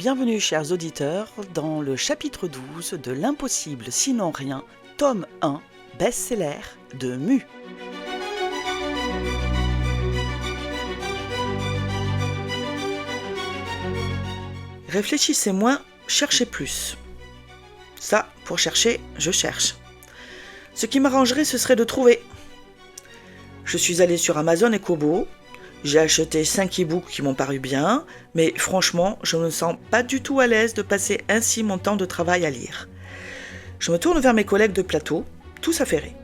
bienvenue chers auditeurs dans le chapitre 12 de L'impossible sinon rien, tome 1, best-seller de Mu. Réfléchissez moins, cherchez plus. Ça, pour chercher, je cherche. Ce qui m'arrangerait, ce serait de trouver. Je suis allé sur Amazon et Kobo. J'ai acheté 5 e-books qui m'ont paru bien, mais franchement, je ne me sens pas du tout à l'aise de passer ainsi mon temps de travail à lire. Je me tourne vers mes collègues de plateau, tous affairés.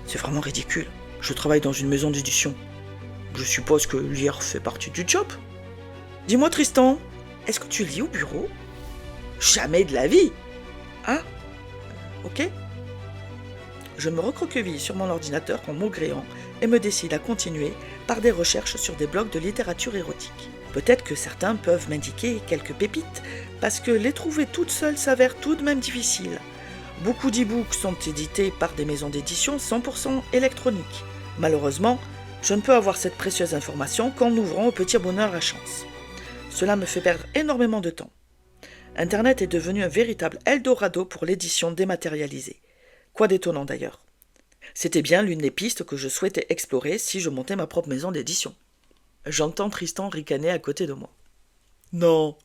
C'est vraiment ridicule. Je travaille dans une maison d'édition. Je suppose que lire fait partie du job. Dis-moi Tristan, est-ce que tu lis au bureau ? Jamais de la vie. Ah, ok. Je me recroqueville sur mon ordinateur en maugréant et me décide à continuer par des recherches sur des blogs de littérature érotique. Peut-être que certains peuvent m'indiquer quelques pépites, parce que les trouver toutes seules s'avère tout de même difficile. Beaucoup d'e-books sont édités par des maisons d'édition 100% électroniques. Malheureusement, je ne peux avoir cette précieuse information qu'en ouvrant au petit bonheur la chance. Cela me fait perdre énormément de temps. Internet est devenu un véritable Eldorado pour l'édition dématérialisée. Quoi d'étonnant d'ailleurs. C'était bien l'une des pistes que je souhaitais explorer si je montais ma propre maison d'édition. J'entends Tristan ricaner à côté de moi. Non,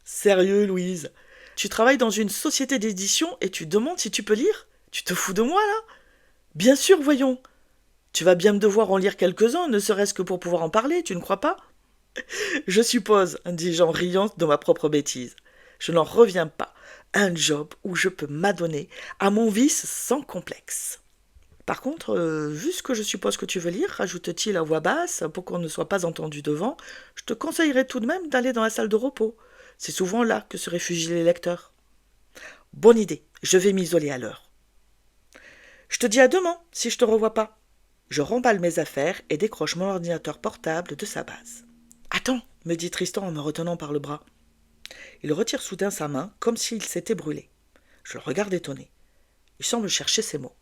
sérieux Louise, tu travailles dans une société d'édition et tu demandes si tu peux lire ? Tu te fous de moi là ? Bien sûr, voyons. Tu vas bien me devoir en lire quelques-uns, ne serait-ce que pour pouvoir en parler, tu ne crois pas ? Je suppose, dis-je en riant de ma propre bêtise. Je n'en reviens pas. Un job où je peux m'adonner à mon vice sans complexe. Par contre, vu ce que je suppose que tu veux lire, rajoute-t-il à voix basse, pour qu'on ne soit pas entendu devant, je te conseillerais tout de même d'aller dans la salle de repos. C'est souvent là que se réfugient les lecteurs. Bonne idée, je vais m'isoler à l'heure. Je te dis à demain, si je te revois pas. Je remballe mes affaires et décroche mon ordinateur portable de sa base. Attends, me dit Tristan en me retenant par le bras. Il retire soudain sa main, comme s'il s'était brûlé. Je le regarde étonné. Il semble chercher ses mots.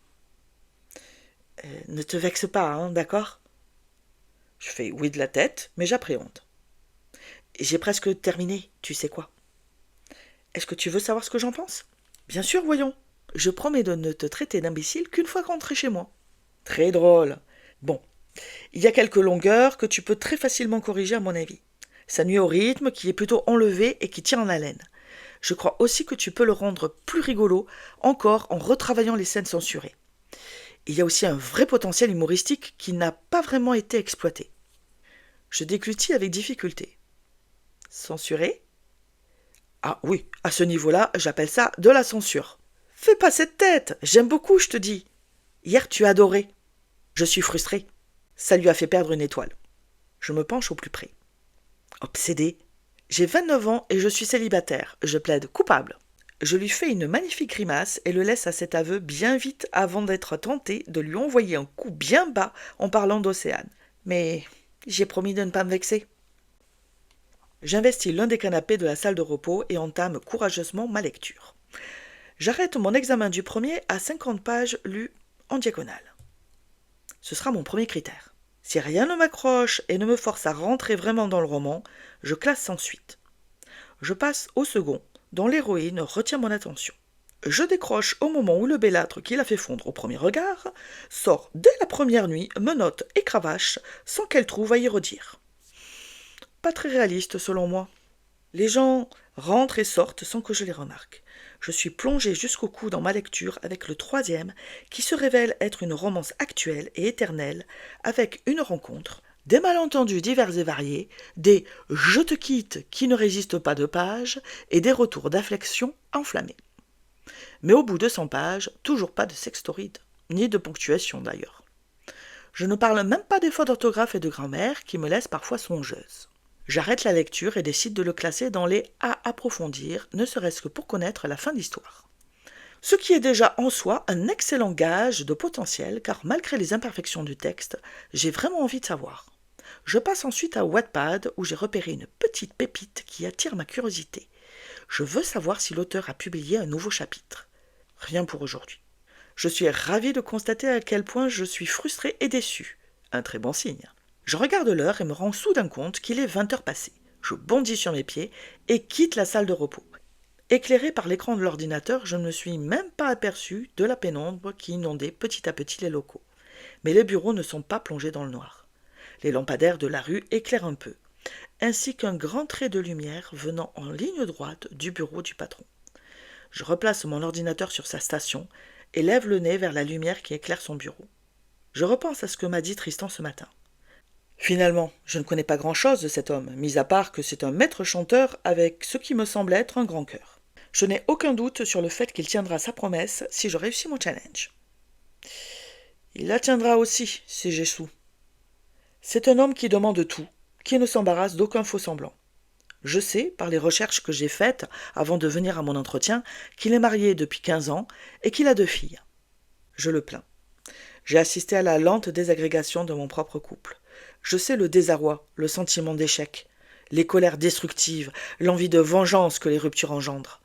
Ne te vexe pas, hein, d'accord ? Je fais oui de la tête, mais j'appréhende. J'ai presque terminé, tu sais quoi. Est-ce que tu veux savoir ce que j'en pense ? Bien sûr, voyons. Je promets de ne te traiter d'imbécile qu'une fois rentré chez moi. Très drôle. Bon, il y a quelques longueurs que tu peux très facilement corriger à mon avis. Ça nuit au rythme qui est plutôt enlevé et qui tire en haleine. Je crois aussi que tu peux le rendre plus rigolo encore en retravaillant les scènes censurées. Il y a aussi un vrai potentiel humoristique qui n'a pas vraiment été exploité. Je déglutis avec difficulté. Censuré ? Ah oui, à ce niveau-là, j'appelle ça de la censure. Fais pas cette tête, j'aime beaucoup, je te dis. Hier, tu as adoré. Je suis frustré. Ça lui a fait perdre une étoile. Je me penche au plus près. Obsédé. J'ai 29 ans et je suis célibataire. Je plaide coupable. Je lui fais une magnifique grimace et le laisse à cet aveu bien vite avant d'être tenté de lui envoyer un coup bien bas en parlant d'Océane. Mais j'ai promis de ne pas me vexer. J'investis l'un des canapés de la salle de repos et entame courageusement ma lecture. J'arrête mon examen du premier à 50 pages lues en diagonale. Ce sera mon premier critère. Si rien ne m'accroche et ne me force à rentrer vraiment dans le roman, je classe sans suite. Je passe au second, dont l'héroïne retient mon attention. Je décroche au moment où le bellâtre qui l'a fait fondre au premier regard sort dès la première nuit, menottes et cravache, sans qu'elle trouve à y redire. Pas très réaliste selon moi. Les gens rentrent et sortent sans que je les remarque. Je suis plongée jusqu'au cou dans ma lecture avec le troisième, qui se révèle être une romance actuelle et éternelle, avec une rencontre, des malentendus divers et variés, des « je te quitte » qui ne résistent pas de pages, et des retours d'affection enflammés. Mais au bout de 100 pages, toujours pas de sextoride, ni de ponctuation d'ailleurs. Je ne parle même pas des fautes d'orthographe et de grammaire qui me laissent parfois songeuse. J'arrête la lecture et décide de le classer dans les « à approfondir », ne serait-ce que pour connaître la fin de l'histoire. Ce qui est déjà en soi un excellent gage de potentiel, car malgré les imperfections du texte, j'ai vraiment envie de savoir. Je passe ensuite à Wattpad, où j'ai repéré une petite pépite qui attire ma curiosité. Je veux savoir si l'auteur a publié un nouveau chapitre. Rien pour aujourd'hui. Je suis ravie de constater à quel point je suis frustrée et déçue. Un très bon signe. Je regarde l'heure et me rends soudain compte qu'il est 20 heures passées. Je bondis sur mes pieds et quitte la salle de repos. Éclairé par l'écran de l'ordinateur, je ne me suis même pas aperçu de la pénombre qui inondait petit à petit les locaux. Mais les bureaux ne sont pas plongés dans le noir. Les lampadaires de la rue éclairent un peu, ainsi qu'un grand trait de lumière venant en ligne droite du bureau du patron. Je replace mon ordinateur sur sa station et lève le nez vers la lumière qui éclaire son bureau. Je repense à ce que m'a dit Tristan ce matin. Finalement, je ne connais pas grand-chose de cet homme, mis à part que c'est un maître chanteur avec ce qui me semble être un grand cœur. Je n'ai aucun doute sur le fait qu'il tiendra sa promesse si je réussis mon challenge. Il la tiendra aussi si j'échoue. C'est un homme qui demande tout, qui ne s'embarrasse d'aucun faux-semblant. Je sais, par les recherches que j'ai faites avant de venir à mon entretien, qu'il est marié depuis 15 ans et qu'il a 2 filles. Je le plains. J'ai assisté à la lente désagrégation de mon propre couple. Je sais le désarroi, le sentiment d'échec, les colères destructives, l'envie de vengeance que les ruptures engendrent.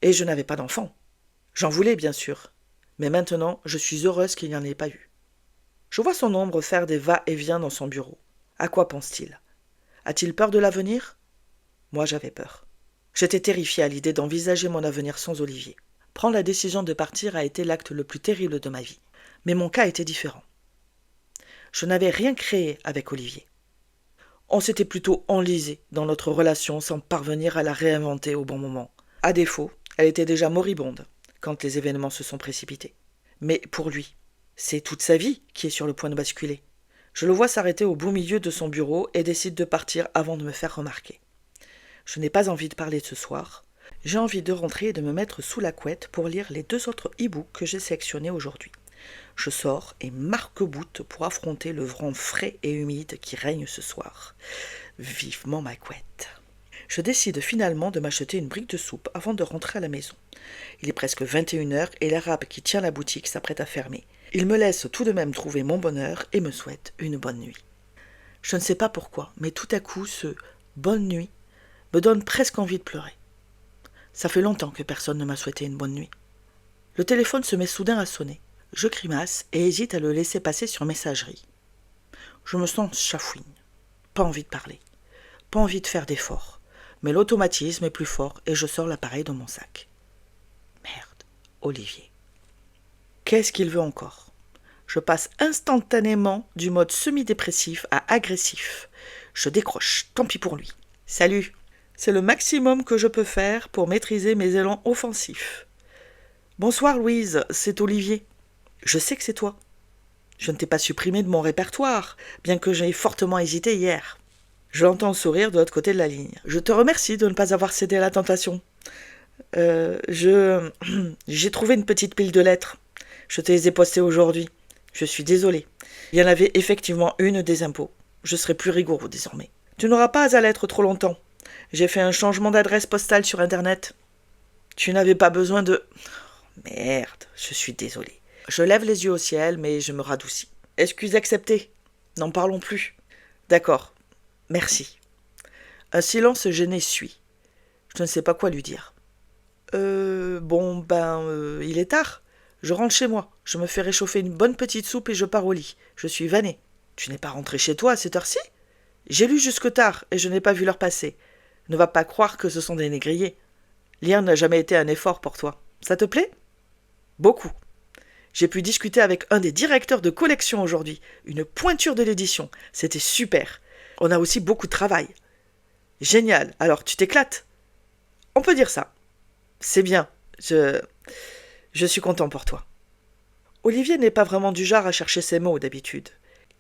Et je n'avais pas d'enfant. J'en voulais, bien sûr. Mais maintenant, je suis heureuse qu'il n'y en ait pas eu. Je vois son ombre faire des va-et-vient dans son bureau. À quoi pense-t-il? A-t-il peur de l'avenir? Moi, j'avais peur. J'étais terrifiée à l'idée d'envisager mon avenir sans Olivier. Prendre la décision de partir a été l'acte le plus terrible de ma vie. Mais mon cas était différent. Je n'avais rien créé avec Olivier. On s'était plutôt enlisé dans notre relation sans parvenir à la réinventer au bon moment. À défaut, elle était déjà moribonde quand les événements se sont précipités. Mais pour lui, c'est toute sa vie qui est sur le point de basculer. Je le vois s'arrêter au beau milieu de son bureau et décide de partir avant de me faire remarquer. Je n'ai pas envie de parler ce soir. J'ai envie de rentrer et de me mettre sous la couette pour lire les 2 autres e-books que j'ai sélectionnés aujourd'hui. Je sors et m'arc-boute pour affronter le vent frais et humide qui règne ce soir. Vivement ma couette. Je décide finalement de m'acheter une brique de soupe avant de rentrer à la maison. Il est presque 21h et l'arabe qui tient la boutique s'apprête à fermer. Il me laisse tout de même trouver mon bonheur et me souhaite une bonne nuit. Je ne sais pas pourquoi, mais tout à coup, ce « bonne nuit » me donne presque envie de pleurer. Ça fait longtemps que personne ne m'a souhaité une bonne nuit. Le téléphone se met soudain à sonner. Je grimace et hésite à le laisser passer sur messagerie. Je me sens chafouine. Pas envie de parler. Pas envie de faire d'efforts. Mais l'automatisme est plus fort et je sors l'appareil de mon sac. Merde, Olivier. Qu'est-ce qu'il veut encore? Je passe instantanément du mode semi-dépressif à agressif. Je décroche, tant pis pour lui. Salut. C'est le maximum que je peux faire pour maîtriser mes élans offensifs. Bonsoir Louise, c'est Olivier. Je sais que c'est toi. Je ne t'ai pas supprimé de mon répertoire, bien que j'aie fortement hésité hier. Je l'entends sourire de l'autre côté de la ligne. Je te remercie de ne pas avoir cédé à la tentation. J'ai trouvé une petite pile de lettres. Je te les ai postées aujourd'hui. Je suis désolée. Il y en avait effectivement une des impôts. Je serai plus rigoureux désormais. Tu n'auras pas à l'être trop longtemps. J'ai fait un changement d'adresse postale sur Internet. Tu n'avais pas besoin de... Merde, je suis désolée. Je lève les yeux au ciel, mais je me radoucis. Excuse acceptée. N'en parlons plus. D'accord. Merci. Un silence gêné suit. Je ne sais pas quoi lui dire. Il est tard. Je rentre chez moi. Je me fais réchauffer une bonne petite soupe et je pars au lit. Je suis vannée. Tu n'es pas rentré chez toi à cette heure-ci? J'ai lu jusque tard et je n'ai pas vu l'heure passer. Ne va pas croire que ce sont des négriers. Lire n'a jamais été un effort pour toi. Ça te plaît? Beaucoup. J'ai pu discuter avec un des directeurs de collection aujourd'hui. Une pointure de l'édition. C'était super. On a aussi beaucoup de travail. Génial. Alors, tu t'éclates? On peut dire ça. C'est bien. Je suis content pour toi. Olivier n'est pas vraiment du genre à chercher ses mots d'habitude.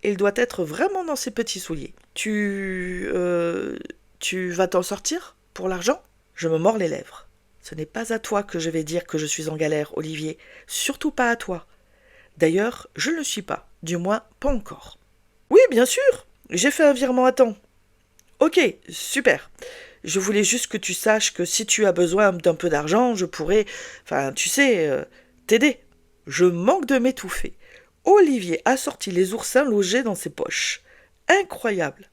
Il doit être vraiment dans ses petits souliers. Tu vas t'en sortir pour l'argent? Je me mords les lèvres. Ce n'est pas à toi que je vais dire que je suis en galère, Olivier. Surtout pas à toi. D'ailleurs, je ne le suis pas. Du moins, pas encore. Oui, bien sûr. J'ai fait un virement à temps. Ok, super. Je voulais juste que tu saches que si tu as besoin d'un peu d'argent, je pourrais, t'aider. Je manque de m'étouffer. Olivier a sorti les oursins logés dans ses poches. Incroyable.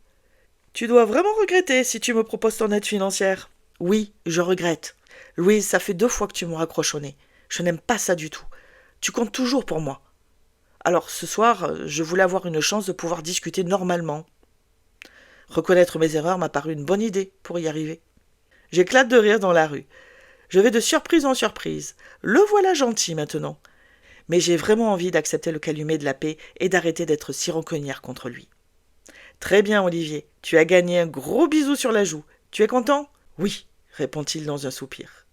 Tu dois vraiment regretter si tu me proposes ton aide financière. Oui, je regrette. Louise, ça fait 2 fois que tu me raccroches au nez. Je n'aime pas ça du tout. Tu comptes toujours pour moi. Alors, ce soir, je voulais avoir une chance de pouvoir discuter normalement. Reconnaître mes erreurs m'a paru une bonne idée pour y arriver. J'éclate de rire dans la rue. Je vais de surprise en surprise. Le voilà gentil maintenant. Mais j'ai vraiment envie d'accepter le calumet de la paix et d'arrêter d'être si rancunière contre lui. Très bien, Olivier, tu as gagné un gros bisou sur la joue. Tu es content ? Oui, répond-il dans un soupir.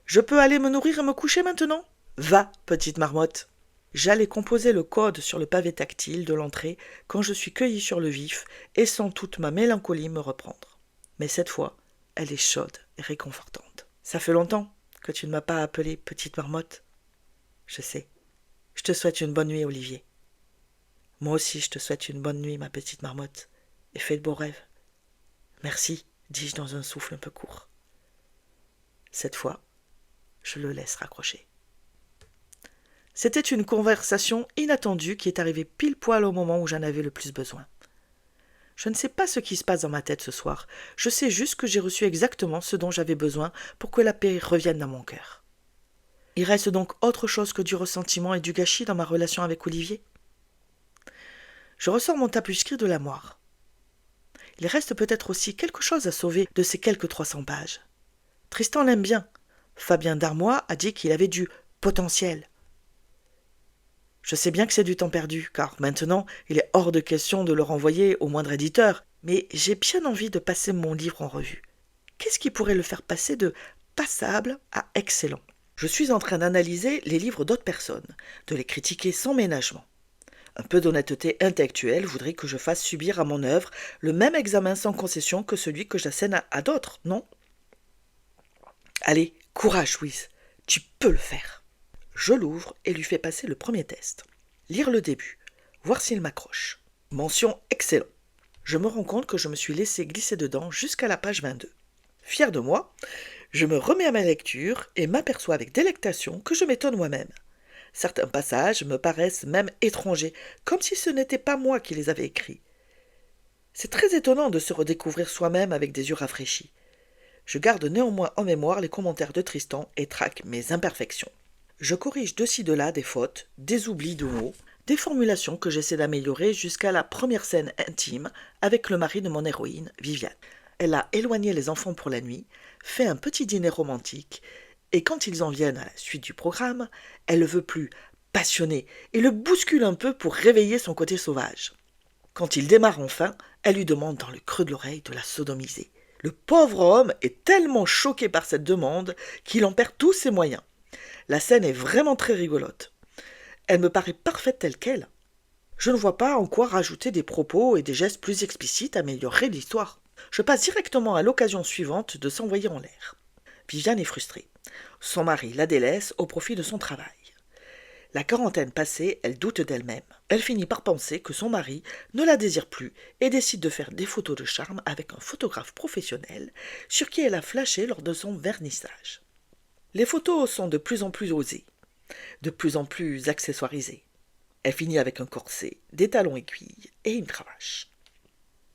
Je peux aller me nourrir et me coucher maintenant ? Va, petite marmotte. J'allais composer le code sur le pavé tactile de l'entrée quand je suis cueillie sur le vif et sens toute ma mélancolie me reprendre. Mais cette fois, elle est chaude et réconfortante. Ça fait longtemps que tu ne m'as pas appelée petite marmotte. Je sais. Je te souhaite une bonne nuit, Olivier. Moi aussi, je te souhaite une bonne nuit, ma petite marmotte, et fais de beaux rêves. Merci, dis-je dans un souffle un peu court. Cette fois, je le laisse raccrocher. C'était une conversation inattendue qui est arrivée pile poil au moment où j'en avais le plus besoin. Je ne sais pas ce qui se passe dans ma tête ce soir, je sais juste que j'ai reçu exactement ce dont j'avais besoin pour que la paix revienne dans mon cœur. Il reste donc autre chose que du ressentiment et du gâchis dans ma relation avec Olivier. Je ressors mon tapuscrit de l'armoire. Il reste peut-être aussi quelque chose à sauver de ces quelques 300 pages. Tristan l'aime bien. Fabien Darmois a dit qu'il avait du potentiel. Je sais bien que c'est du temps perdu, car maintenant, il est hors de question de le renvoyer au moindre éditeur, mais j'ai bien envie de passer mon livre en revue. Qu'est-ce qui pourrait le faire passer de passable à excellent ? Je suis en train d'analyser les livres d'autres personnes, de les critiquer sans ménagement. Un peu d'honnêteté intellectuelle voudrait que je fasse subir à mon œuvre le même examen sans concession que celui que j'assène à d'autres, non ? Allez, courage, Louise, tu peux le faire. Je l'ouvre et lui fais passer le premier test. Lire le début, voir s'il m'accroche. Mention excellent. Je me rends compte que je me suis laissé glisser dedans jusqu'à la page 22. Fier de moi, je me remets à ma lecture et m'aperçois avec délectation que je m'étonne moi-même. Certains passages me paraissent même étrangers, comme si ce n'était pas moi qui les avais écrits. C'est très étonnant de se redécouvrir soi-même avec des yeux rafraîchis. Je garde néanmoins en mémoire les commentaires de Tristan et traque mes imperfections. Je corrige de ci de là des fautes, des oublis de mots, des formulations que j'essaie d'améliorer jusqu'à la première scène intime avec le mari de mon héroïne, Viviane. Elle a éloigné les enfants pour la nuit, fait un petit dîner romantique, et quand ils en viennent à la suite du programme, elle le veut plus passionné et le bouscule un peu pour réveiller son côté sauvage. Quand il démarre enfin, elle lui demande dans le creux de l'oreille de la sodomiser. Le pauvre homme est tellement choqué par cette demande qu'il en perd tous ses moyens. La scène est vraiment très rigolote. Elle me paraît parfaite telle qu'elle. Je ne vois pas en quoi rajouter des propos et des gestes plus explicites améliorerait l'histoire. Je passe directement à l'occasion suivante de s'envoyer en l'air. Viviane est frustrée. Son mari la délaisse au profit de son travail. La quarantaine passée, elle doute d'elle-même. Elle finit par penser que son mari ne la désire plus et décide de faire des photos de charme avec un photographe professionnel sur qui elle a flashé lors de son vernissage. Les photos sont de plus en plus osées, de plus en plus accessoirisées. Elle finit avec un corset, des talons aiguilles et une cravache.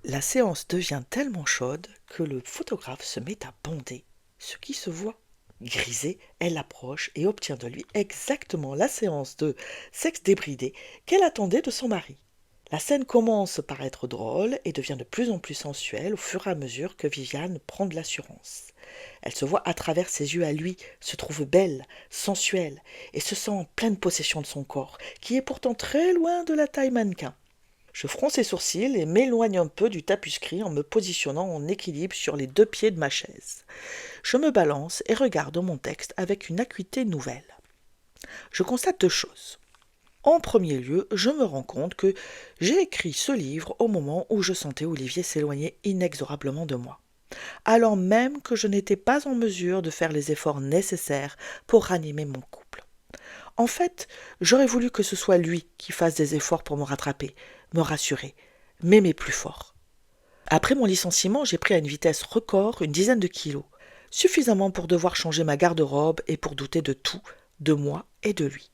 La séance devient tellement chaude que le photographe se met à bonder, ce qui se voit. Grisée, elle l'approche et obtient de lui exactement la séance de sexe débridé qu'elle attendait de son mari. La scène commence par être drôle et devient de plus en plus sensuelle au fur et à mesure que Viviane prend de l'assurance. Elle se voit à travers ses yeux à lui, se trouve belle, sensuelle et se sent en pleine possession de son corps, qui est pourtant très loin de la taille mannequin. Je fronce les sourcils et m'éloigne un peu du tapuscrit en me positionnant en équilibre sur les 2 pieds de ma chaise. Je me balance et regarde mon texte avec une acuité nouvelle. Je constate 2 choses. En premier lieu, je me rends compte que j'ai écrit ce livre au moment où je sentais Olivier s'éloigner inexorablement de moi, alors même que je n'étais pas en mesure de faire les efforts nécessaires pour ranimer mon couple. En fait, j'aurais voulu que ce soit lui qui fasse des efforts pour me rattraper, me rassurer, m'aimer plus fort. Après mon licenciement, j'ai pris à une vitesse record une 10aine de kilos, suffisamment pour devoir changer ma garde-robe et pour douter de tout, de moi et de lui.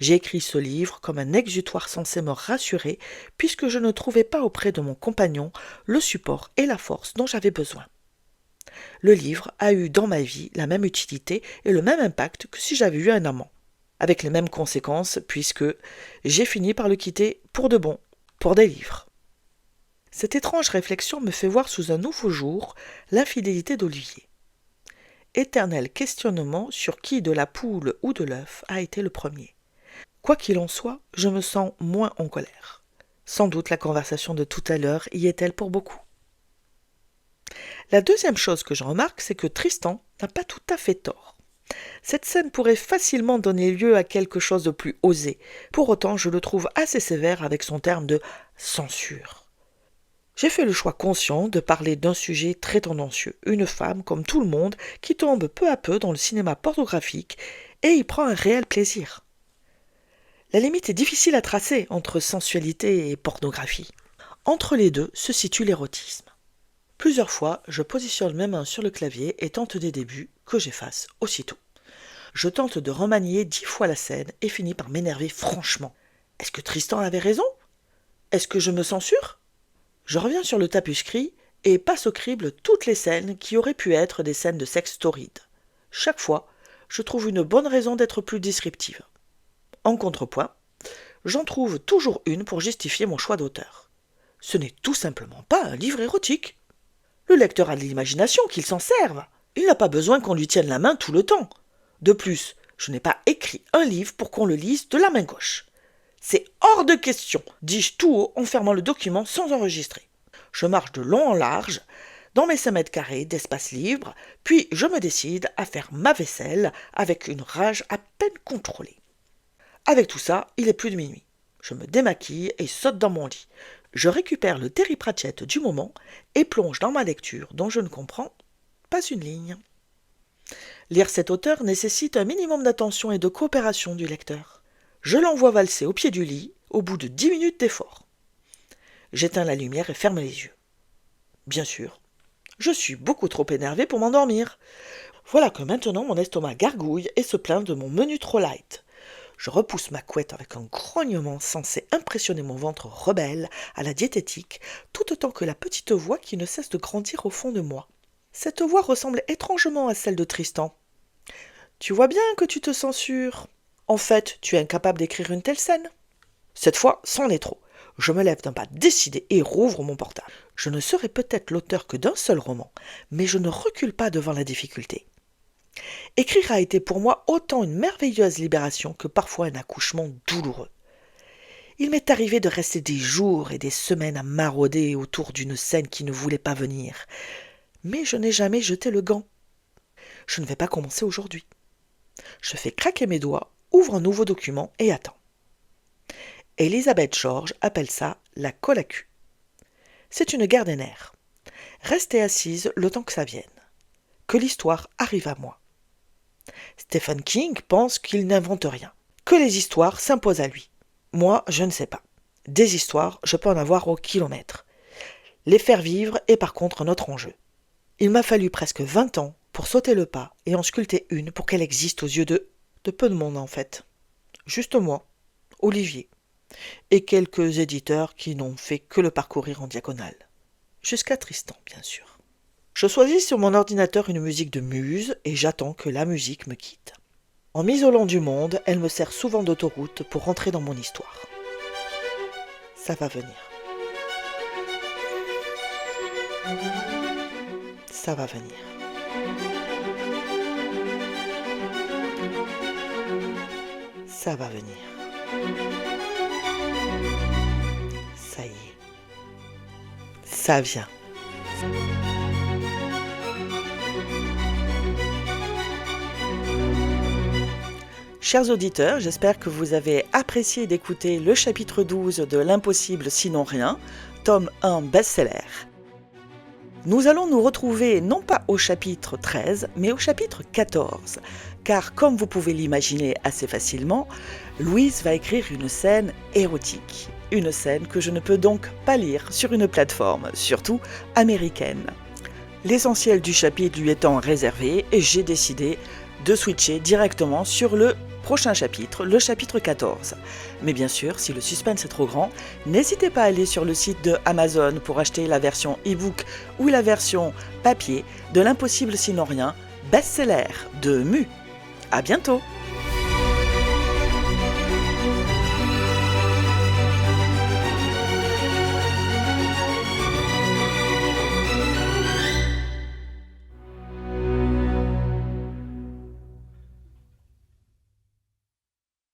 J'ai écrit ce livre comme un exutoire censé me rassurer, puisque je ne trouvais pas auprès de mon compagnon le support et la force dont j'avais besoin. Le livre a eu dans ma vie la même utilité et le même impact que si j'avais eu un amant, avec les mêmes conséquences, puisque j'ai fini par le quitter pour de bon, pour des livres. Cette étrange réflexion me fait voir sous un nouveau jour l'infidélité d'Olivier. Éternel questionnement sur qui de la poule ou de l'œuf a été le premier. Quoi qu'il en soit, je me sens moins en colère. Sans doute la conversation de tout à l'heure y est-elle pour beaucoup. La deuxième chose que je remarque, c'est que Tristan n'a pas tout à fait tort. Cette scène pourrait facilement donner lieu à quelque chose de plus osé. Pour autant, je le trouve assez sévère avec son terme de censure. J'ai fait le choix conscient de parler d'un sujet très tendancieux, une femme, comme tout le monde, qui tombe peu à peu dans le cinéma pornographique et y prend un réel plaisir. La limite est difficile à tracer entre sensualité et pornographie. Entre les deux se situe l'érotisme. Plusieurs fois, je positionne mes mains sur le clavier et tente des débuts que j'efface aussitôt. Je tente de remanier 10 fois la scène et finis par m'énerver franchement. Est-ce que Tristan avait raison ? Est-ce que je me censure ? Je reviens sur le tapuscrit et passe au crible toutes les scènes qui auraient pu être des scènes de sexe torride. Chaque fois, je trouve une bonne raison d'être plus descriptive. En contrepoint, j'en trouve toujours une pour justifier mon choix d'auteur. Ce n'est tout simplement pas un livre érotique. Le lecteur a de l'imagination, qu'il s'en serve. Il n'a pas besoin qu'on lui tienne la main tout le temps. De plus, je n'ai pas écrit un livre pour qu'on le lise de la main gauche. C'est hors de question, dis-je tout haut en fermant le document sans enregistrer. Je marche de long en large, dans mes 5 mètres carrés d'espace libre, puis je me décide à faire ma vaisselle avec une rage à peine contrôlée. Avec tout ça, il est plus de minuit. Je me démaquille et saute dans mon lit. Je récupère le Terry Pratchett du moment et plonge dans ma lecture dont je ne comprends pas une ligne. Lire cet auteur nécessite un minimum d'attention et de coopération du lecteur. Je l'envoie valser au pied du lit au bout de 10 minutes d'effort. J'éteins la lumière et ferme les yeux. Bien sûr, je suis beaucoup trop énervé pour m'endormir. Voilà que maintenant mon estomac gargouille et se plaint de mon menu trop light. Je repousse ma couette avec un grognement censé impressionner mon ventre rebelle à la diététique, tout autant que la petite voix qui ne cesse de grandir au fond de moi. Cette voix ressemble étrangement à celle de Tristan. « Tu vois bien que tu te censures. En fait, tu es incapable d'écrire une telle scène. » Cette fois, c'en est trop. Je me lève d'un pas décidé et rouvre mon portable. Je ne serai peut-être l'auteur que d'un seul roman, mais je ne recule pas devant la difficulté. Écrire a été pour moi autant une merveilleuse libération que parfois un accouchement douloureux. Il m'est arrivé de rester des jours et des semaines à marauder autour d'une scène qui ne voulait pas venir. Mais je n'ai jamais jeté le gant. Je ne vais pas commencer aujourd'hui. Je fais craquer mes doigts, ouvre un nouveau document et attends. Elisabeth George appelle ça la colle à cul. C'est une guerre des nerfs. Rester assise le temps que ça vienne. Que l'histoire arrive à moi. Stephen King pense qu'il n'invente rien, que les histoires s'imposent à lui. Moi, je ne sais pas. Des histoires, je peux en avoir au kilomètre. Les faire vivre est par contre un autre enjeu. Il m'a fallu presque 20 ans pour sauter le pas et en sculpter une pour qu'elle existe aux yeux de peu de monde en fait. Juste moi, Olivier, et quelques éditeurs qui n'ont fait que le parcourir en diagonale. Jusqu'à Tristan, bien sûr. Je choisis sur mon ordinateur une musique de muse et j'attends que la musique me quitte. En m'isolant du monde, elle me sert souvent d'autoroute pour rentrer dans mon histoire. Ça va venir. Ça va venir. Ça va venir. Ça y est. Ça vient. Chers auditeurs, j'espère que vous avez apprécié d'écouter le chapitre 12 de L'Impossible sinon rien, tome 1 best-seller. Nous allons nous retrouver non pas au chapitre 13, mais au chapitre 14, car comme vous pouvez l'imaginer assez facilement, Louise va écrire une scène érotique, une scène que je ne peux donc pas lire sur une plateforme, surtout américaine. L'essentiel du chapitre lui étant réservé, j'ai décidé de switcher directement sur le prochain chapitre, le chapitre 14. Mais bien sûr, si le suspense est trop grand, n'hésitez pas à aller sur le site de Amazon pour acheter la version e-book ou la version papier de L'Impossible sinon rien, best-seller de Mu. À bientôt!